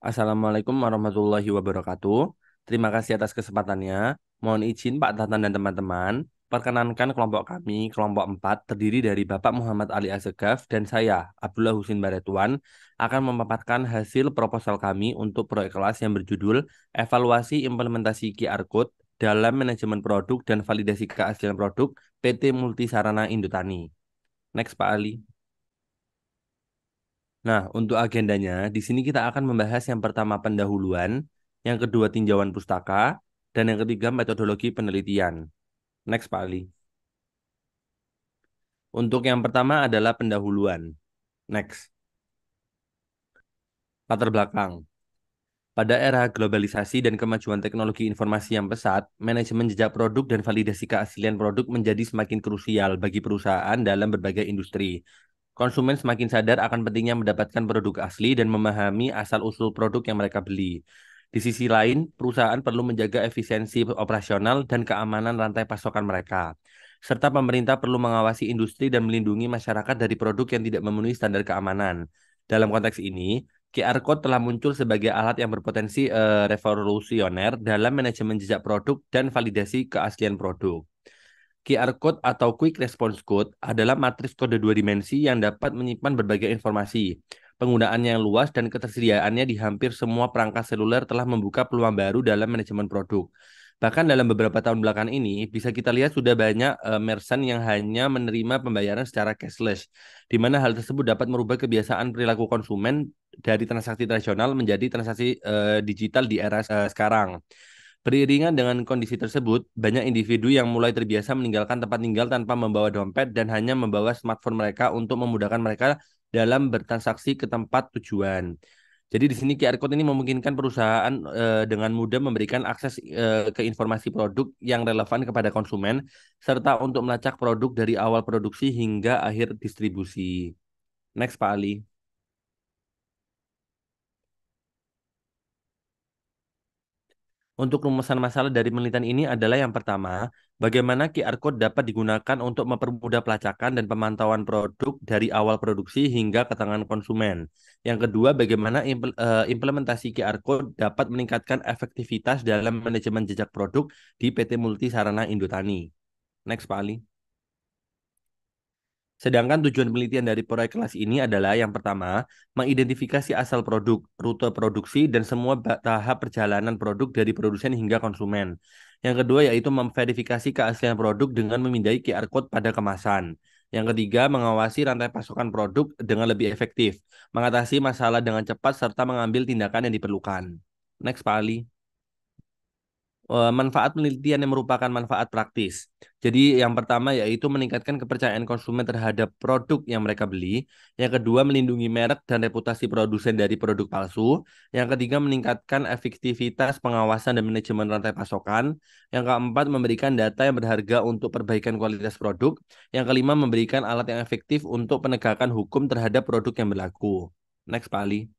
Assalamualaikum warahmatullahi wabarakatuh. Terima kasih atas kesempatannya. Mohon izin Pak Tatan dan teman-teman. Perkenankan kelompok kami, kelompok 4, terdiri dari Bapak Muhammad Ali Assegaf dan saya, Abdullah Husin Baretuan, akan memaparkan hasil proposal kami untuk proyek kelas yang berjudul Evaluasi Implementasi QR Code dalam Manajemen Produk dan Validasi Keaslian Produk PT Multisarana Indotani. Next, Pak Ali. Nah, untuk agendanya, di sini kita akan membahas yang pertama pendahuluan, yang kedua tinjauan pustaka, dan yang ketiga metodologi penelitian. Next, Pak Ali. Untuk yang pertama adalah pendahuluan. Next, latar belakang. Pada era globalisasi dan kemajuan teknologi informasi yang pesat, manajemen jejak produk dan validasi keaslian produk menjadi semakin krusial bagi perusahaan dalam berbagai industri. Konsumen semakin sadar akan pentingnya mendapatkan produk asli dan memahami asal-usul produk yang mereka beli. Di sisi lain, perusahaan perlu menjaga efisiensi operasional dan keamanan rantai pasokan mereka. Serta pemerintah perlu mengawasi industri dan melindungi masyarakat dari produk yang tidak memenuhi standar keamanan. Dalam konteks ini, QR Code telah muncul sebagai alat yang berpotensi revolusioner dalam manajemen jejak produk dan validasi keaslian produk. QR Code atau Quick Response Code adalah matriks kode dua dimensi yang dapat menyimpan berbagai informasi. Penggunaannya yang luas dan ketersediaannya di hampir semua perangkat seluler telah membuka peluang baru dalam manajemen produk. Bahkan dalam beberapa tahun belakangan ini, bisa kita lihat sudah banyak merchant yang hanya menerima pembayaran secara cashless, di mana hal tersebut dapat merubah kebiasaan perilaku konsumen dari transaksi tradisional menjadi transaksi digital di era sekarang. Beriringan dengan kondisi tersebut, banyak individu yang mulai terbiasa meninggalkan tempat tinggal tanpa membawa dompet dan hanya membawa smartphone mereka untuk memudahkan mereka dalam bertransaksi ke tempat tujuan. Jadi di sini QR Code ini memungkinkan perusahaan dengan mudah memberikan akses ke informasi produk yang relevan kepada konsumen, serta untuk melacak produk dari awal produksi hingga akhir distribusi. Next, Pak Ali. Untuk rumusan masalah dari penelitian ini adalah yang pertama, bagaimana QR Code dapat digunakan untuk mempermudah pelacakan dan pemantauan produk dari awal produksi hingga ke tangan konsumen. Yang kedua, bagaimana implementasi QR Code dapat meningkatkan efektivitas dalam manajemen jejak produk di PT Multisarana Indotani. Next, Pak Ali. Sedangkan tujuan penelitian dari proyek kelas ini adalah yang pertama, mengidentifikasi asal produk, rute produksi, dan semua tahap perjalanan produk dari produsen hingga konsumen. Yang kedua yaitu memverifikasi keaslian produk dengan memindai QR Code pada kemasan. Yang ketiga, mengawasi rantai pasokan produk dengan lebih efektif, mengatasi masalah dengan cepat, serta mengambil tindakan yang diperlukan. Next, Pak Ali. Manfaat penelitian yang merupakan manfaat praktis. Jadi yang pertama yaitu meningkatkan kepercayaan konsumen terhadap produk yang mereka beli. Yang kedua melindungi merek dan reputasi produsen dari produk palsu. Yang ketiga meningkatkan efektivitas pengawasan dan manajemen rantai pasokan. Yang keempat memberikan data yang berharga untuk perbaikan kualitas produk. Yang kelima memberikan alat yang efektif untuk penegakan hukum terhadap produk yang berlaku. Next, Pak Ali.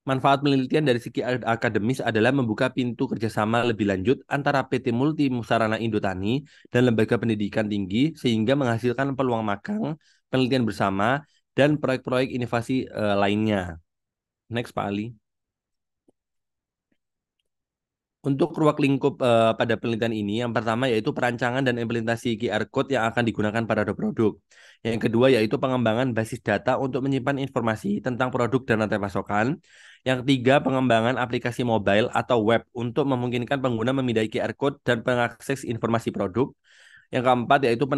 Manfaat penelitian dari segi akademis adalah membuka pintu kerjasama lebih lanjut antara PT Multi Musarana Indotani dan lembaga pendidikan tinggi sehingga menghasilkan peluang magang, penelitian bersama, dan proyek-proyek inovasi lainnya. Next, Pak Ali. Untuk ruang lingkup pada penelitian ini, yang pertama yaitu perancangan dan implementasi QR Code yang akan digunakan pada produk. Yang kedua yaitu pengembangan basis data untuk menyimpan informasi tentang produk dan rantai pasokan. Yang ketiga, pengembangan aplikasi mobile atau web untuk memungkinkan pengguna memindai QR Code dan mengakses informasi produk. Yang keempat yaitu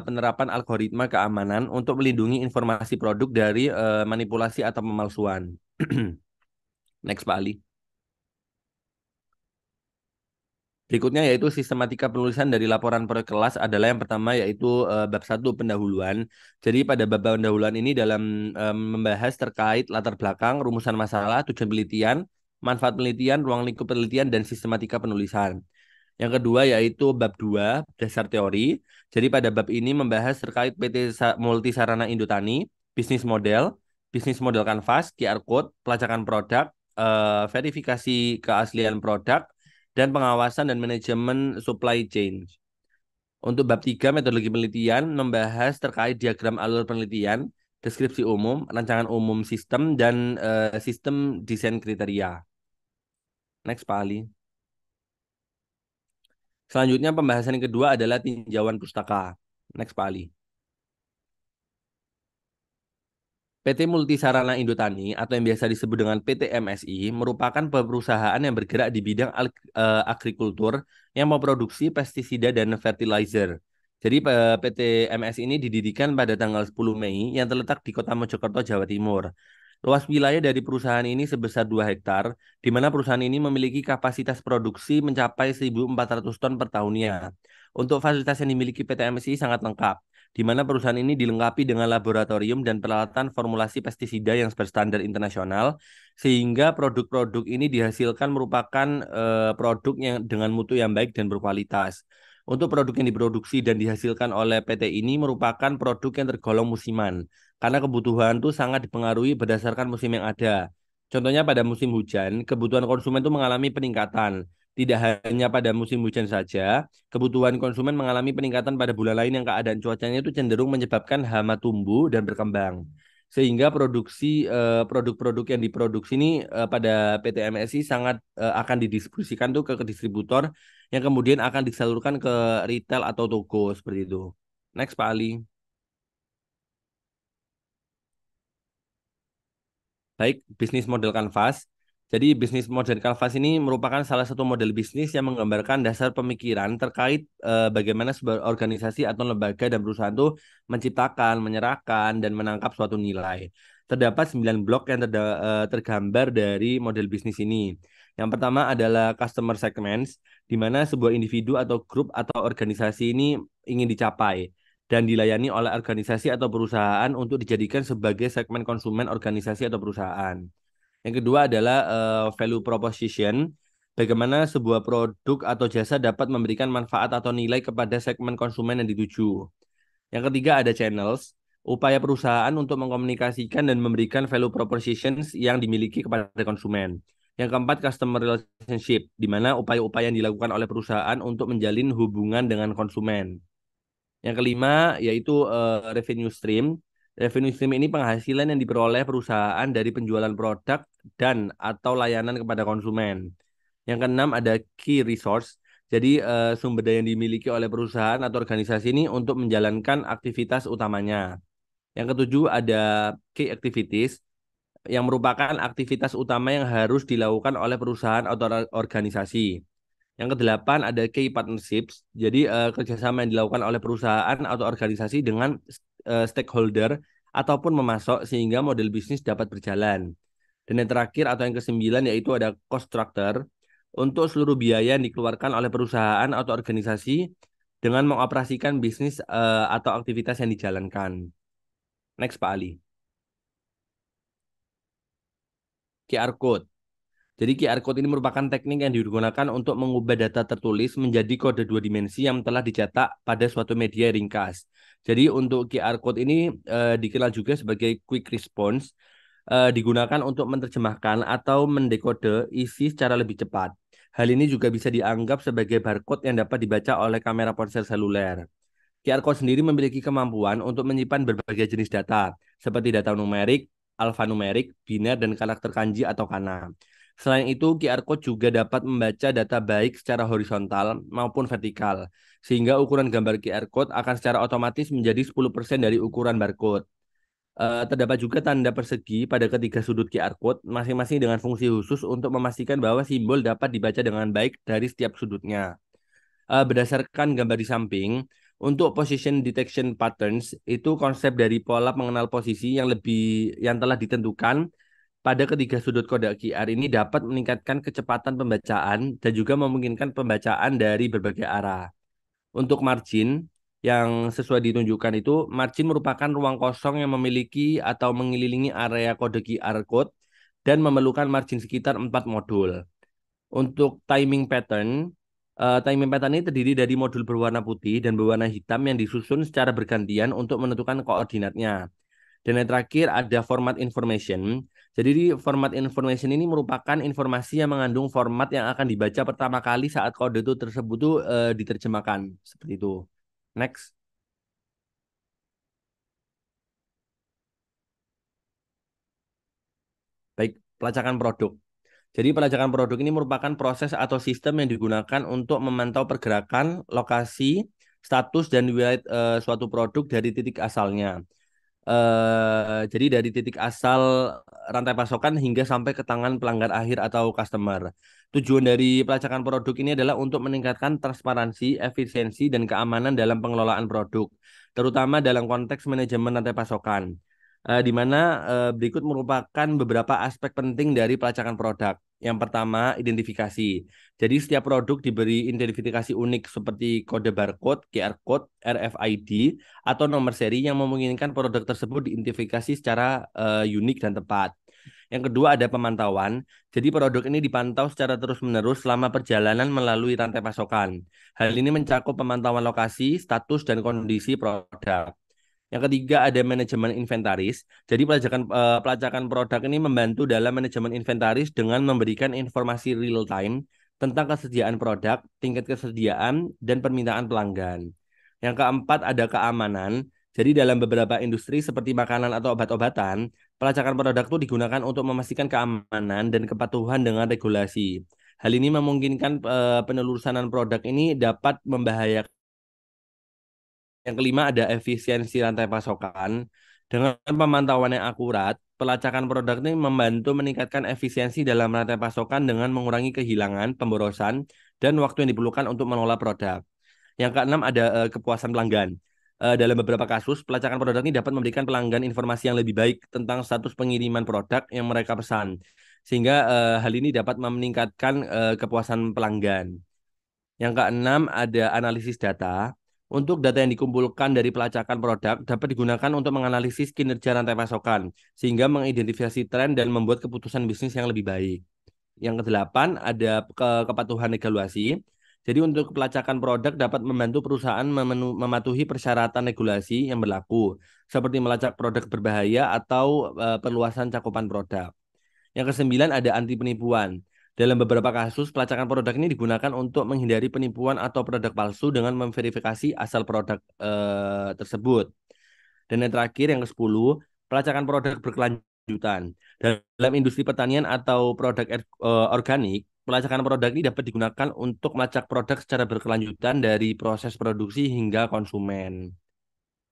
penerapan algoritma keamanan untuk melindungi informasi produk dari manipulasi atau pemalsuan. Next, Pak Ali. Berikutnya yaitu sistematika penulisan dari laporan proyek kelas adalah yang pertama yaitu bab satu pendahuluan. Jadi pada bab pendahuluan ini dalam membahas terkait latar belakang, rumusan masalah, tujuan penelitian, manfaat penelitian, ruang lingkup penelitian, dan sistematika penulisan. Yang kedua yaitu bab 2 dasar teori. Jadi pada bab ini membahas terkait PT Multisarana Indotani, bisnis model kanvas, QR code, pelacakan produk, verifikasi keaslian produk, dan pengawasan dan manajemen supply chain. Untuk bab 3 metodologi penelitian membahas terkait diagram alur penelitian deskripsi umum, rancangan umum sistem, dan sistem desain kriteria. Next, Pak Ali. Selanjutnya pembahasan yang kedua adalah tinjauan pustaka. Next, Pak Ali. PT Multisarana Indotani atau yang biasa disebut dengan PT MSI merupakan perusahaan yang bergerak di bidang agrikultur yang memproduksi pestisida dan fertilizer. Jadi PT MSI ini didirikan pada tanggal 10 Mei yang terletak di Kota Mojokerto, Jawa Timur. Luas wilayah dari perusahaan ini sebesar 2 hektar, di mana perusahaan ini memiliki kapasitas produksi mencapai 1.400 ton per tahunnya. Untuk fasilitas yang dimiliki PT MSI sangat lengkap, di mana perusahaan ini dilengkapi dengan laboratorium dan peralatan formulasi pestisida yang berstandar internasional, sehingga produk-produk ini dihasilkan merupakan produk yang dengan mutu yang baik dan berkualitas. Untuk produk yang diproduksi dan dihasilkan oleh PT ini merupakan produk yang tergolong musiman, karena kebutuhan itu sangat dipengaruhi berdasarkan musim yang ada. Contohnya pada musim hujan, kebutuhan konsumen itu mengalami peningkatan. Tidak hanya pada musim hujan saja, kebutuhan konsumen mengalami peningkatan pada bulan lain yang keadaan cuacanya itu cenderung menyebabkan hama tumbuh dan berkembang. Sehingga produk-produk yang diproduksi ini pada PT MSI sangat akan didistribusikan tuh ke distributor yang kemudian akan disalurkan ke retail atau toko seperti itu. Next, Pak Ali. Baik, bisnis model kanvas. Jadi bisnis model kanvas ini merupakan salah satu model bisnis yang menggambarkan dasar pemikiran terkait bagaimana sebuah organisasi atau lembaga dan perusahaan itu menciptakan, menyerahkan, dan menangkap suatu nilai. Terdapat 9 blok yang tergambar dari model bisnis ini. Yang pertama adalah customer segments, di mana sebuah individu atau grup atau organisasi ini ingin dicapai dan dilayani oleh organisasi atau perusahaan untuk dijadikan sebagai segmen konsumen organisasi atau perusahaan. Yang kedua adalah value proposition, bagaimana sebuah produk atau jasa dapat memberikan manfaat atau nilai kepada segmen konsumen yang dituju. Yang ketiga ada channels, upaya perusahaan untuk mengkomunikasikan dan memberikan value propositions yang dimiliki kepada konsumen. Yang keempat, customer relationship, di mana upaya-upaya yang dilakukan oleh perusahaan untuk menjalin hubungan dengan konsumen. Yang kelima yaitu revenue stream. Revenue stream ini penghasilan yang diperoleh perusahaan dari penjualan produk dan atau layanan kepada konsumen. Yang keenam ada key resource. Jadi sumber daya yang dimiliki oleh perusahaan atau organisasi ini untuk menjalankan aktivitas utamanya. Yang ketujuh ada key activities yang merupakan aktivitas utama yang harus dilakukan oleh perusahaan atau organisasi. Yang kedelapan ada key partnerships. Jadi kerjasama yang dilakukan oleh perusahaan atau organisasi dengan stakeholder ataupun memasok sehingga model bisnis dapat berjalan. Dan yang terakhir atau yang kesembilan yaitu ada cost structure untuk seluruh biaya yang dikeluarkan oleh perusahaan atau organisasi dengan mengoperasikan bisnis atau aktivitas yang dijalankan. Next, Pak Ali. QR code. Jadi QR code ini merupakan teknik yang digunakan untuk mengubah data tertulis menjadi kode dua dimensi yang telah dicetak pada suatu media ringkas. Jadi untuk QR code ini dikenal juga sebagai quick response, digunakan untuk menerjemahkan atau mendekode isi secara lebih cepat. Hal ini juga bisa dianggap sebagai barcode yang dapat dibaca oleh kamera ponsel seluler. QR code sendiri memiliki kemampuan untuk menyimpan berbagai jenis data, seperti data numerik, alfanumerik, biner, dan karakter kanji atau kana. Selain itu, QR code juga dapat membaca data baik secara horizontal maupun vertikal, sehingga ukuran gambar QR code akan secara otomatis menjadi 10% dari ukuran barcode. Terdapat juga tanda persegi pada ketiga sudut QR code, masing-masing dengan fungsi khusus untuk memastikan bahwa simbol dapat dibaca dengan baik dari setiap sudutnya. Berdasarkan gambar di samping, untuk position detection patterns itu konsep dari pola mengenal posisi yang telah ditentukan pada ketiga sudut kode QR ini dapat meningkatkan kecepatan pembacaan dan juga memungkinkan pembacaan dari berbagai arah. Untuk margin yang sesuai ditunjukkan itu, margin merupakan ruang kosong yang memiliki atau mengelilingi area kode QR code dan memerlukan margin sekitar 4 modul. Untuk timing pattern ini terdiri dari modul berwarna putih dan berwarna hitam yang disusun secara bergantian untuk menentukan koordinatnya. Dan yang terakhir ada format information. Jadi di format information ini merupakan informasi yang mengandung format yang akan dibaca pertama kali saat kode itu tersebut tuh, diterjemahkan. Seperti itu. Next. Baik, pelacakan produk. Jadi pelacakan produk ini merupakan proses atau sistem yang digunakan untuk memantau pergerakan, lokasi, status, dan wilayah suatu produk dari titik asalnya. Jadi dari titik asal rantai pasokan hingga sampai ke tangan pelanggan akhir atau customer. Tujuan dari pelacakan produk ini adalah untuk meningkatkan transparansi, efisiensi, dan keamanan dalam pengelolaan produk, terutama dalam konteks manajemen rantai pasokan. Di mana berikut merupakan beberapa aspek penting dari pelacakan produk. Yang pertama, identifikasi. Jadi setiap produk diberi identifikasi unik seperti kode barcode, QR code, RFID, atau nomor seri yang memungkinkan produk tersebut diidentifikasi secara unik dan tepat. Yang kedua ada pemantauan. Jadi produk ini dipantau secara terus-menerus selama perjalanan melalui rantai pasokan. Hal ini mencakup pemantauan lokasi, status, dan kondisi produk. Yang ketiga ada manajemen inventaris. Jadi pelacakan produk ini membantu dalam manajemen inventaris dengan memberikan informasi real time tentang kesediaan produk, tingkat kesediaan, dan permintaan pelanggan. Yang keempat ada keamanan. Jadi dalam beberapa industri seperti makanan atau obat-obatan, pelacakan produk itu digunakan untuk memastikan keamanan dan kepatuhan dengan regulasi. Hal ini memungkinkan penelusuran produk ini dapat membahayakan. Yang kelima ada efisiensi rantai pasokan. Dengan pemantauan yang akurat, pelacakan produk ini membantu meningkatkan efisiensi dalam rantai pasokan dengan mengurangi kehilangan, pemborosan, dan waktu yang diperlukan untuk mengelola produk. Yang keenam ada kepuasan pelanggan. Dalam beberapa kasus, pelacakan produk ini dapat memberikan pelanggan informasi yang lebih baik tentang status pengiriman produk yang mereka pesan. Sehingga hal ini dapat meningkatkan kepuasan pelanggan. Yang keenam ada analisis data. Untuk data yang dikumpulkan dari pelacakan produk dapat digunakan untuk menganalisis kinerja rantai pasokan, sehingga mengidentifikasi tren dan membuat keputusan bisnis yang lebih baik. Yang kedelapan ada kepatuhan regulasi. Jadi untuk pelacakan produk dapat membantu perusahaan mematuhi persyaratan regulasi yang berlaku, seperti melacak produk berbahaya atau perluasan cakupan produk. Yang kesembilan ada anti penipuan. Dalam beberapa kasus, pelacakan produk ini digunakan untuk menghindari penipuan atau produk palsu dengan memverifikasi asal produk tersebut. Dan yang terakhir, yang ke-10, pelacakan produk berkelanjutan. Dalam industri pertanian atau produk organik, pelacakan produk ini dapat digunakan untuk melacak produk secara berkelanjutan dari proses produksi hingga konsumen.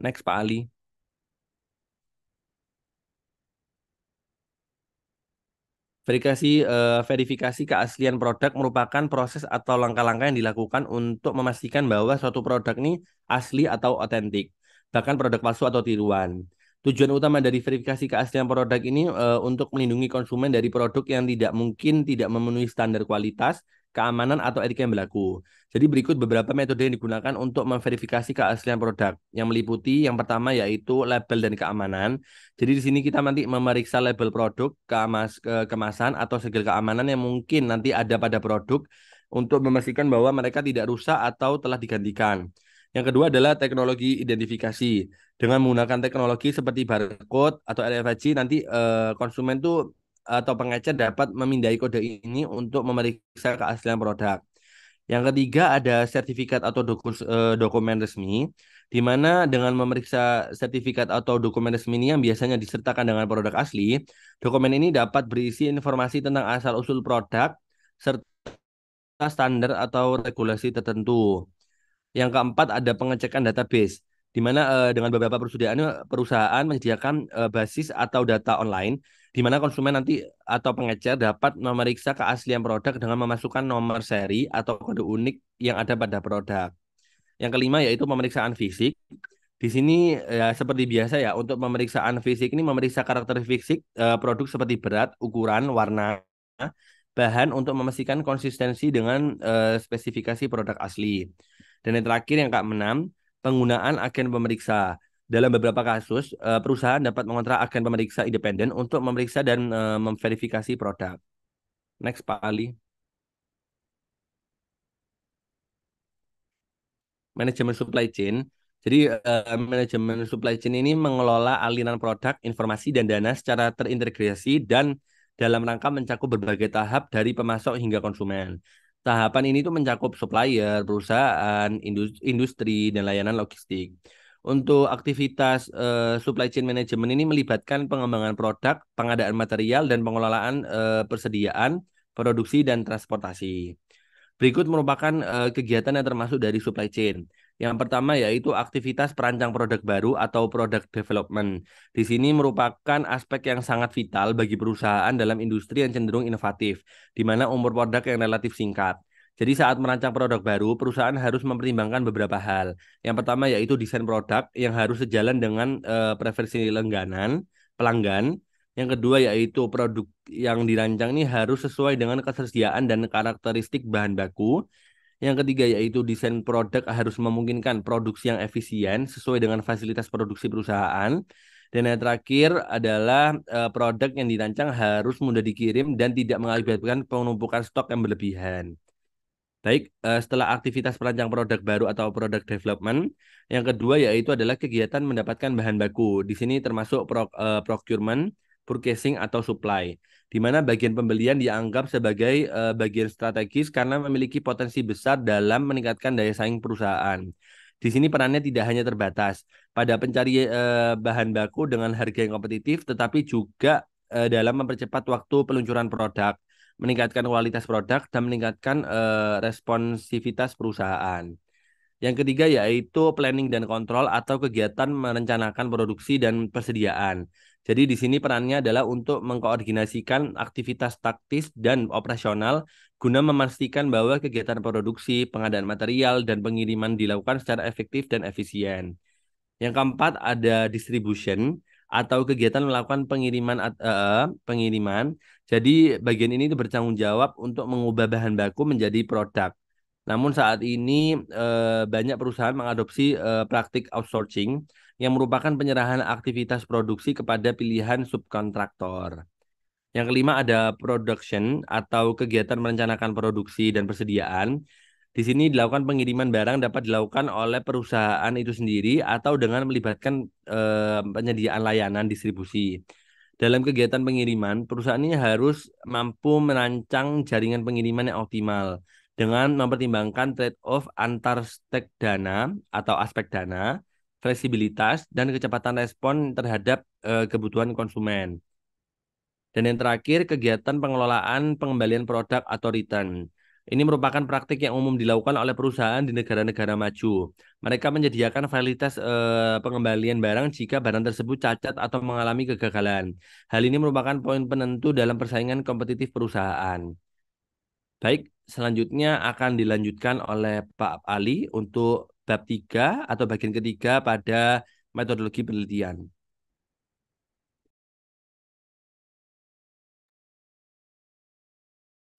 Next, Pak Ali. Verifikasi keaslian produk merupakan proses atau langkah-langkah yang dilakukan untuk memastikan bahwa suatu produk ini asli atau otentik, bahkan produk palsu atau tiruan. Tujuan utama dari verifikasi keaslian produk ini untuk melindungi konsumen dari produk yang tidak mungkin tidak memenuhi standar kualitas, keamanan, atau etika yang berlaku. Jadi berikut beberapa metode yang digunakan untuk memverifikasi keaslian produk, yang meliputi yang pertama yaitu label dan keamanan. Jadi di sini kita nanti memeriksa label produk, kemasan, atau segel keamanan yang mungkin nanti ada pada produk untuk memastikan bahwa mereka tidak rusak atau telah digantikan. Yang kedua adalah teknologi identifikasi. Dengan menggunakan teknologi seperti barcode atau RFID, nanti konsumen tuh atau pengecer dapat memindai kode ini untuk memeriksa keaslian produk. Yang ketiga ada sertifikat atau dokumen resmi, di mana dengan memeriksa sertifikat atau dokumen resmi ini yang biasanya disertakan dengan produk asli, dokumen ini dapat berisi informasi tentang asal-usul produk, serta standar atau regulasi tertentu. Yang keempat ada pengecekan database, di mana dengan beberapa perusahaan menyediakan basis atau data online, di mana konsumen nanti atau pengecer dapat memeriksa keaslian produk dengan memasukkan nomor seri atau kode unik yang ada pada produk. Yang kelima yaitu pemeriksaan fisik. Di sini ya seperti biasa ya, untuk pemeriksaan fisik ini memeriksa karakteristik fisik produk seperti berat, ukuran, warna, bahan untuk memastikan konsistensi dengan spesifikasi produk asli. Dan yang terakhir yang keenam, penggunaan agen pemeriksa. Dalam beberapa kasus, perusahaan dapat mengontrak agen pemeriksa independen untuk memeriksa dan memverifikasi produk. Next, Pak Ali. Manajemen supply chain. Jadi manajemen supply chain ini mengelola aliran produk, informasi, dan dana secara terintegrasi dan dalam rangka mencakup berbagai tahap dari pemasok hingga konsumen. Tahapan ini tuh mencakup supplier, perusahaan, industri, dan layanan logistik. Untuk aktivitas supply chain management ini melibatkan pengembangan produk, pengadaan material, dan pengelolaan persediaan, produksi, dan transportasi. Berikut merupakan kegiatan yang termasuk dari supply chain. Yang pertama yaitu aktivitas perancang produk baru atau product development. Di sini merupakan aspek yang sangat vital bagi perusahaan dalam industri yang cenderung inovatif, di mana umur produk yang relatif singkat. Jadi saat merancang produk baru, perusahaan harus mempertimbangkan beberapa hal. Yang pertama yaitu desain produk yang harus sejalan dengan preferensi langganan, pelanggan. Yang kedua yaitu produk yang dirancang ini harus sesuai dengan ketersediaan dan karakteristik bahan baku. Yang ketiga yaitu desain produk harus memungkinkan produksi yang efisien sesuai dengan fasilitas produksi perusahaan. Dan yang terakhir adalah produk yang dirancang harus mudah dikirim dan tidak mengakibatkan penumpukan stok yang berlebihan. Baik, setelah aktivitas perancang produk baru atau product development, yang kedua yaitu adalah kegiatan mendapatkan bahan baku. Di sini termasuk procurement, purchasing atau supply, di mana bagian pembelian dianggap sebagai bagian strategis karena memiliki potensi besar dalam meningkatkan daya saing perusahaan. Di sini perannya tidak hanya terbatas pada pencari bahan baku dengan harga yang kompetitif, tetapi juga dalam mempercepat waktu peluncuran produk, meningkatkan kualitas produk, dan meningkatkan responsivitas perusahaan. Yang ketiga yaitu planning dan kontrol atau kegiatan merencanakan produksi dan persediaan. Jadi di sini perannya adalah untuk mengkoordinasikan aktivitas taktis dan operasional guna memastikan bahwa kegiatan produksi, pengadaan material, dan pengiriman dilakukan secara efektif dan efisien. Yang keempat ada distribution atau kegiatan melakukan pengiriman. Jadi bagian ini itu bertanggung jawab untuk mengubah bahan baku menjadi produk. Namun saat ini banyak perusahaan mengadopsi praktik outsourcing yang merupakan penyerahan aktivitas produksi kepada pilihan subkontraktor. Yang kelima ada production atau kegiatan merencanakan produksi dan persediaan. Di sini dilakukan pengiriman barang dapat dilakukan oleh perusahaan itu sendiri atau dengan melibatkan penyediaan layanan distribusi. Dalam kegiatan pengiriman, perusahaan ini harus mampu merancang jaringan pengiriman yang optimal dengan mempertimbangkan trade-off antar stek dana atau aspek dana, fleksibilitas, dan kecepatan respon terhadap kebutuhan konsumen. Dan yang terakhir, kegiatan pengelolaan pengembalian produk atau return. Ini merupakan praktik yang umum dilakukan oleh perusahaan di negara-negara maju. Mereka menyediakan fasilitas pengembalian barang jika barang tersebut cacat atau mengalami kegagalan. Hal ini merupakan poin penentu dalam persaingan kompetitif perusahaan. Baik, selanjutnya akan dilanjutkan oleh Pak Ali untuk bab 3 atau bagian ketiga pada metodologi penelitian.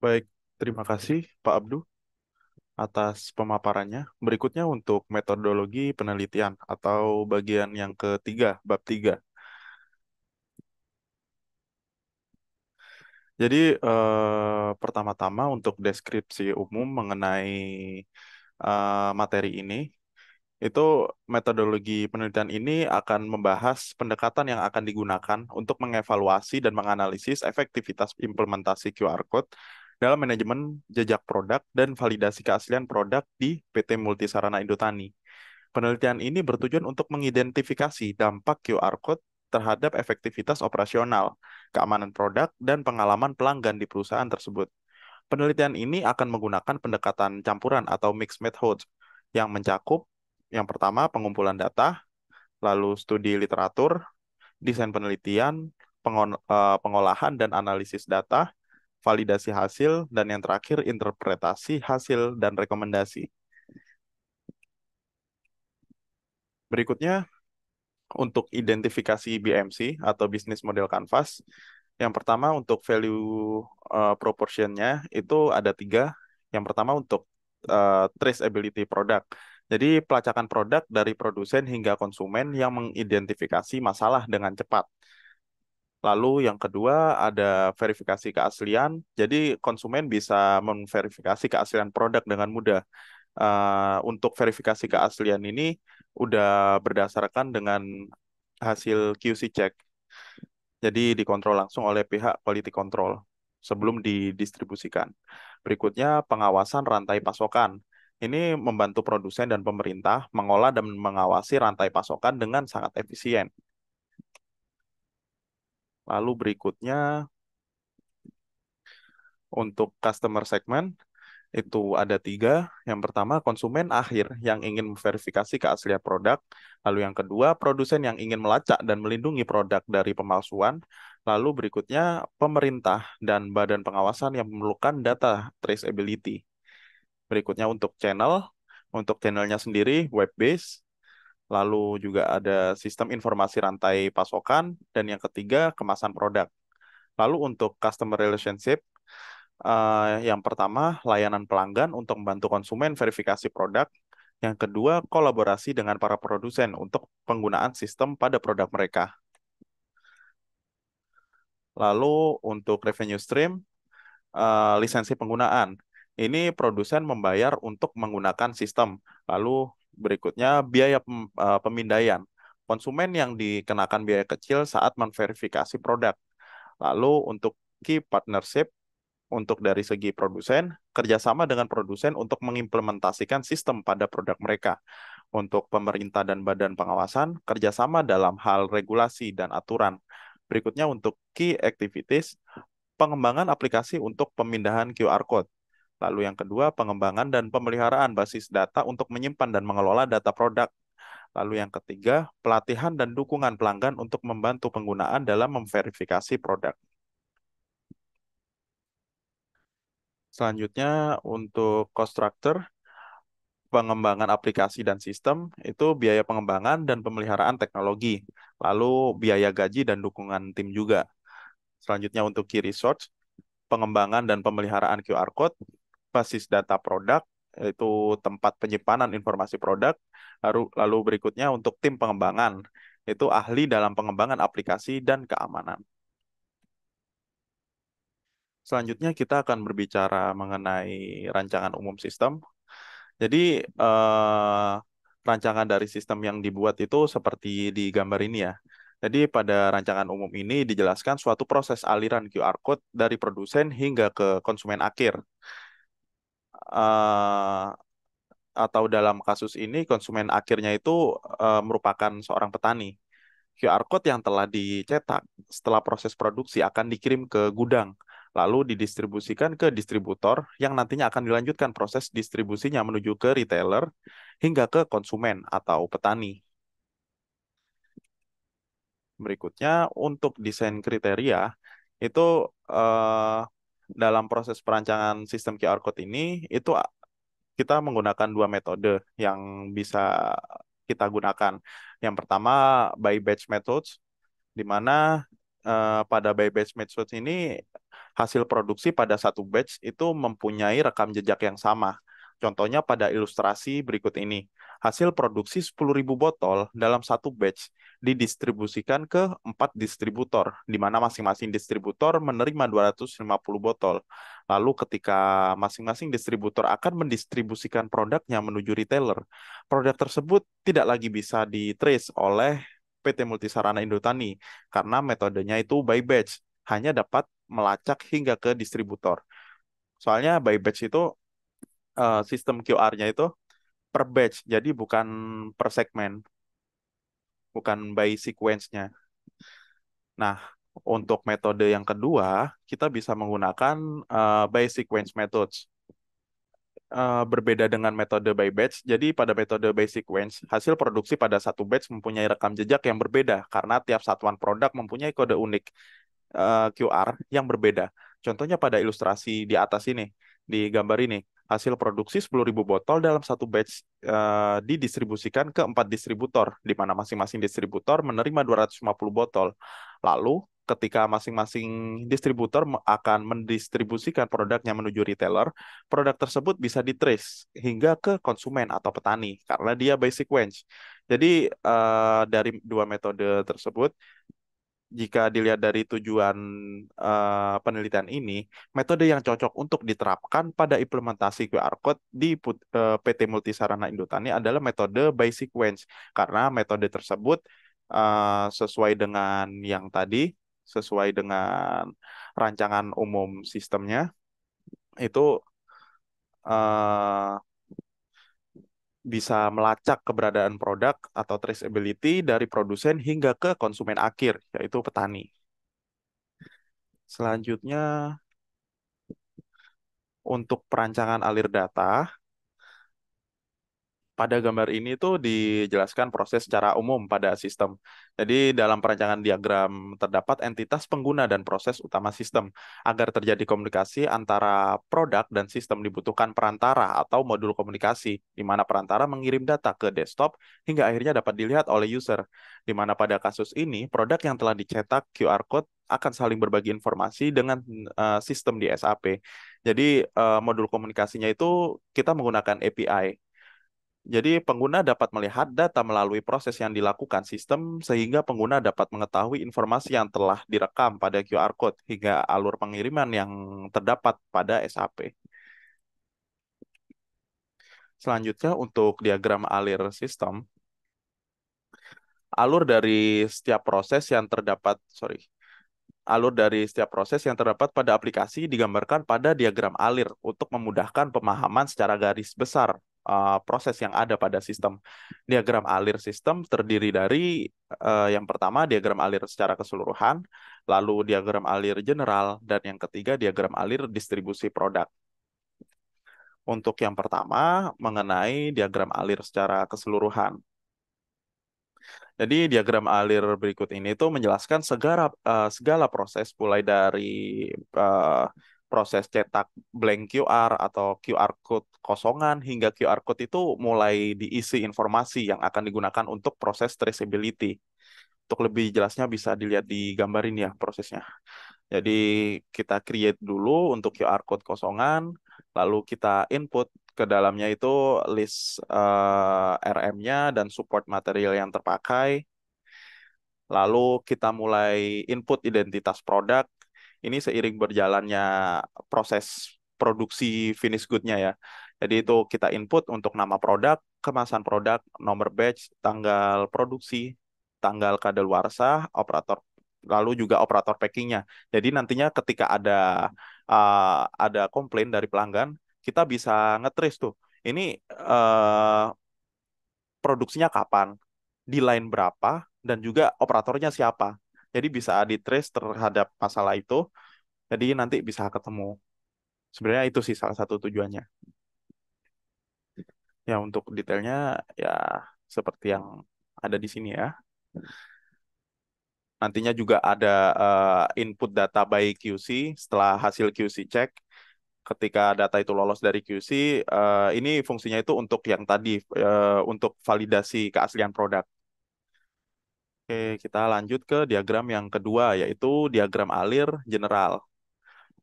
Baik, terima kasih Pak Abdu atas pemaparannya. Berikutnya untuk metodologi penelitian atau bagian yang ketiga, bab 3. Jadi pertama-tama untuk deskripsi umum mengenai materi ini, itu metodologi penelitian ini akan membahas pendekatan yang akan digunakan untuk mengevaluasi dan menganalisis efektivitas implementasi QR Code dalam manajemen jejak produk dan validasi keaslian produk di PT Multisarana Indotani. Penelitian ini bertujuan untuk mengidentifikasi dampak QR Code terhadap efektivitas operasional, keamanan produk, dan pengalaman pelanggan di perusahaan tersebut. Penelitian ini akan menggunakan pendekatan campuran atau mixed method yang mencakup yang pertama pengumpulan data, lalu studi literatur, desain penelitian, pengolahan dan analisis data, validasi hasil, dan yang terakhir interpretasi hasil dan rekomendasi. Berikutnya, untuk identifikasi BMC atau Business Model Canvas, yang pertama untuk value proportionnya itu ada 3. Yang pertama untuk traceability product. Jadi pelacakan produk dari produsen hingga konsumen yang mengidentifikasi masalah dengan cepat. Lalu yang kedua ada verifikasi keaslian. Jadi konsumen bisa memverifikasi keaslian produk dengan mudah. Untuk verifikasi keaslian ini udah berdasarkan dengan hasil QC check. Jadi dikontrol langsung oleh pihak quality control sebelum didistribusikan. Berikutnya pengawasan rantai pasokan. Ini membantu produsen dan pemerintah mengolah dan mengawasi rantai pasokan dengan sangat efisien. Lalu berikutnya untuk customer segment itu ada tiga. Yang pertama, konsumen akhir yang ingin memverifikasi keaslian produk. Lalu yang kedua, produsen yang ingin melacak dan melindungi produk dari pemalsuan. Lalu berikutnya, pemerintah dan badan pengawasan yang memerlukan data traceability. Berikutnya untuk channelnya sendiri, web based. Lalu juga ada sistem informasi rantai pasokan. Dan yang ketiga, kemasan produk. Lalu untuk customer relationship, yang pertama, layanan pelanggan untuk membantu konsumen verifikasi produk. Yang kedua, kolaborasi dengan para produsen untuk penggunaan sistem pada produk mereka. Lalu untuk revenue stream, lisensi penggunaan. Ini produsen membayar untuk menggunakan sistem. Lalu berikutnya, biaya pemindaian. Konsumen yang dikenakan biaya kecil saat memverifikasi produk. Lalu untuk key partnership, untuk dari segi produsen, kerjasama dengan produsen untuk mengimplementasikan sistem pada produk mereka. Untuk pemerintah dan badan pengawasan, kerjasama dalam hal regulasi dan aturan. Berikutnya untuk key activities, pengembangan aplikasi untuk pemindahan QR Code. Lalu yang kedua, pengembangan dan pemeliharaan basis data untuk menyimpan dan mengelola data produk. Lalu yang ketiga, pelatihan dan dukungan pelanggan untuk membantu penggunaan dalam memverifikasi produk. Selanjutnya untuk cost structure, pengembangan aplikasi dan sistem itu biaya pengembangan dan pemeliharaan teknologi, lalu biaya gaji dan dukungan tim juga. Selanjutnya untuk key research, pengembangan dan pemeliharaan QR code, basis data produk, yaitu tempat penyimpanan informasi produk. Lalu berikutnya untuk tim pengembangan, itu ahli dalam pengembangan aplikasi dan keamanan. Selanjutnya kita akan berbicara mengenai rancangan umum sistem. Jadi rancangan dari sistem yang dibuat itu seperti di gambar ini ya. Jadi pada rancangan umum ini dijelaskan suatu proses aliran QR code dari produsen hingga ke konsumen akhir. Eh, atau dalam kasus ini konsumen akhirnya itu merupakan seorang petani. QR code yang telah dicetak setelah proses produksi akan dikirim ke gudang, lalu didistribusikan ke distributor yang nantinya akan dilanjutkan proses distribusinya menuju ke retailer hingga ke konsumen atau petani. Berikutnya, untuk desain kriteria, itu eh, dalam proses perancangan sistem QR code ini, itu kita menggunakan dua metode yang bisa kita gunakan. Yang pertama, by batch methods, di mana pada by batch methods ini hasil produksi pada satu batch itu mempunyai rekam jejak yang sama. Contohnya pada ilustrasi berikut ini. Hasil produksi 10.000 botol dalam satu batch didistribusikan ke 4 distributor, di mana masing-masing distributor menerima 250 botol. Lalu ketika masing-masing distributor akan mendistribusikan produknya menuju retailer, produk tersebut tidak lagi bisa di-trace oleh PT Multisarana Indotani karena metodenya itu by batch, hanya dapat melacak hingga ke distributor. Soalnya by batch itu sistem QR-nya itu per batch, jadi bukan per segmen, bukan by sequence-nya. Nah, untuk metode yang kedua, kita bisa menggunakan by sequence methods. Berbeda dengan metode by batch. Jadi pada metode by sequence, hasil produksi pada satu batch mempunyai rekam jejak yang berbeda karena tiap satuan produk mempunyai kode unik QR yang berbeda. Contohnya pada ilustrasi di atas ini, di gambar ini, hasil produksi 10.000 botol dalam satu batch didistribusikan ke 4 distributor, di mana masing-masing distributor menerima 250 botol. Lalu, ketika masing-masing distributor akan mendistribusikan produknya menuju retailer, produk tersebut bisa ditrace hingga ke konsumen atau petani, karena dia by sequence. Jadi, dari dua metode tersebut, jika dilihat dari tujuan penelitian ini, metode yang cocok untuk diterapkan pada implementasi QR Code di PT Multisarana Indotani adalah metode by sequence, karena metode tersebut sesuai dengan yang tadi, sesuai dengan rancangan umum sistemnya, itu eh, bisa melacak keberadaan produk atau traceability dari produsen hingga ke konsumen akhir, yaitu petani. Selanjutnya, untuk perancangan alir data, pada gambar ini tuh dijelaskan proses secara umum pada sistem. Jadi dalam perancangan diagram terdapat entitas pengguna dan proses utama sistem. Agar terjadi komunikasi antara produk dan sistem dibutuhkan perantara atau modul komunikasi, di mana perantara mengirim data ke desktop hingga akhirnya dapat dilihat oleh user. Di mana pada kasus ini, produk yang telah dicetak QR code akan saling berbagi informasi dengan sistem di SAP. Jadi modul komunikasinya itu kita menggunakan API. Jadi pengguna dapat melihat data melalui proses yang dilakukan sistem sehingga pengguna dapat mengetahui informasi yang telah direkam pada QR code hingga alur pengiriman yang terdapat pada SAP. Selanjutnya untuk diagram alir sistem, alur dari setiap proses yang terdapat, sorry, alur dari setiap proses yang terdapat pada aplikasi digambarkan pada diagram alir untuk memudahkan pemahaman secara garis besar proses yang ada pada sistem. Diagram alir sistem terdiri dari yang pertama diagram alir secara keseluruhan, lalu diagram alir general, dan yang ketiga diagram alir distribusi produk. Untuk yang pertama mengenai diagram alir secara keseluruhan. Jadi diagram alir berikut ini tuh menjelaskan segala proses mulai dari eh, proses cetak blank QR atau QR code kosongan hingga QR code itu mulai diisi informasi yang akan digunakan untuk proses traceability. Untuk lebih jelasnya bisa dilihat di gambar ini ya prosesnya. Jadi kita create dulu untuk QR code kosongan, lalu kita input ke dalamnya itu list RM-nya dan support material yang terpakai. Lalu kita mulai input identitas produk. Ini seiring berjalannya proses produksi finish good-nya ya. Jadi itu kita input untuk nama produk, kemasan produk, nomor batch, tanggal produksi, tanggal kadaluarsa, operator, lalu juga operator packingnya. Jadi nantinya ketika ada komplain dari pelanggan, kita bisa nge-trace tuh. Ini uh, produksinya kapan, di line berapa, dan juga operatornya siapa. Jadi bisa di-trace terhadap masalah itu, jadi nanti bisa ketemu. Sebenarnya itu sih salah satu tujuannya. Ya untuk detailnya ya seperti yang ada di sini ya. Nantinya juga ada input data by QC setelah hasil QC cek. Ketika data itu lolos dari QC, ini fungsinya itu untuk yang tadi, untuk validasi keaslian produk. Oke, kita lanjut ke diagram yang kedua, yaitu diagram alir general.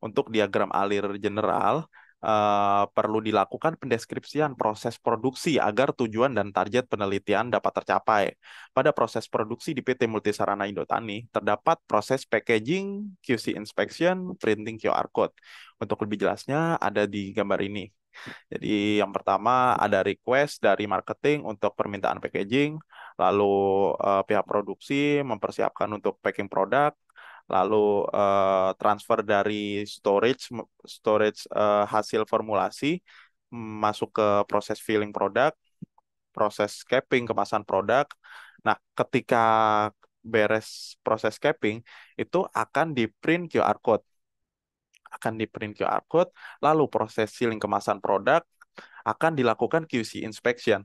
Untuk diagram alir general, perlu dilakukan pendeskripsian proses produksi agar tujuan dan target penelitian dapat tercapai. Pada proses produksi di PT Multisarana Indotani, terdapat proses packaging, QC inspection, printing QR code. Untuk lebih jelasnya, ada di gambar ini. Jadi yang pertama ada request dari marketing untuk permintaan packaging, lalu pihak produksi mempersiapkan untuk packing produk, lalu transfer dari storage hasil formulasi masuk ke proses filling produk, proses capping kemasan produk. Nah, ketika beres proses capping itu akan di print QR code, lalu proses sealing kemasan produk akan dilakukan QC inspection.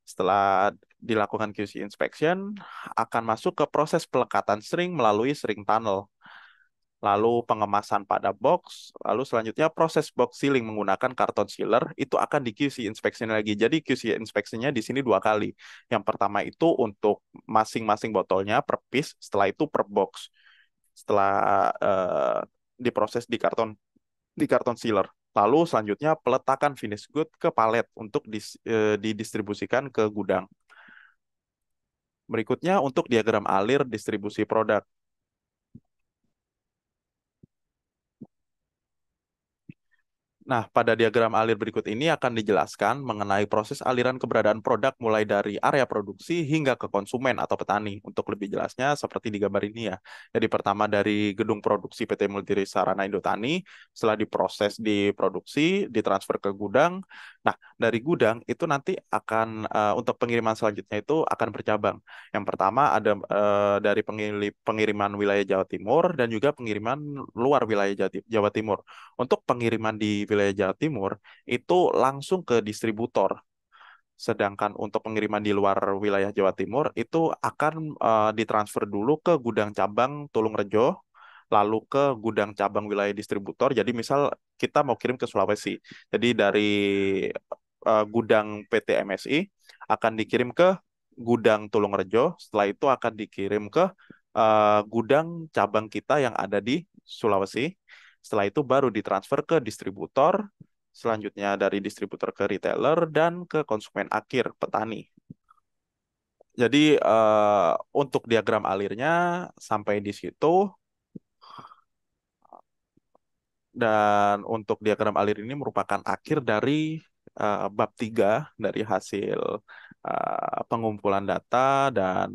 Setelah dilakukan QC inspection, akan masuk ke proses pelekatan string melalui string tunnel. Lalu pengemasan pada box, lalu selanjutnya proses box sealing menggunakan karton sealer, itu akan di QC inspection lagi. Jadi QC inspection-nya di sini dua kali. Yang pertama itu untuk masing-masing botolnya per piece, setelah itu per box. Setelah diproses di karton sealer. Lalu selanjutnya peletakan finish good ke palet untuk didistribusikan ke gudang. Berikutnya untuk diagram alir distribusi produk. Nah, pada diagram alir berikut ini akan dijelaskan mengenai proses aliran keberadaan produk mulai dari area produksi hingga ke konsumen atau petani. Untuk lebih jelasnya seperti di gambar ini ya. Jadi pertama dari gedung produksi PT Multisarana Indotani, setelah diproses diproduksi, ditransfer ke gudang. Nah, dari gudang itu nanti akan untuk pengiriman selanjutnya itu akan bercabang. Yang pertama ada dari pengiriman wilayah Jawa Timur dan juga pengiriman luar wilayah Jawa Timur. Untuk pengiriman di wilayah Jawa Timur itu langsung ke distributor. Sedangkan untuk pengiriman di luar wilayah Jawa Timur itu akan ditransfer dulu ke gudang cabang Tulungrejo, lalu ke gudang cabang wilayah distributor. Jadi misal kita mau kirim ke Sulawesi. Jadi dari gudang PT MSI akan dikirim ke gudang Tulungrejo. Setelah itu akan dikirim ke gudang cabang kita yang ada di Sulawesi. Setelah itu baru ditransfer ke distributor, selanjutnya dari distributor ke retailer dan ke konsumen akhir petani. Jadi untuk diagram alirnya sampai di situ. Dan untuk diagram alir ini merupakan akhir dari bab 3 dari hasil pengumpulan data dan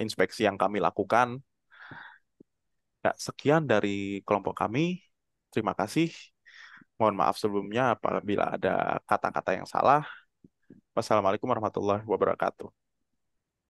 inspeksi yang kami lakukan. Ya, sekian dari kelompok kami. Terima kasih. Mohon maaf sebelumnya apabila ada kata-kata yang salah. Wassalamualaikum warahmatullahi wabarakatuh.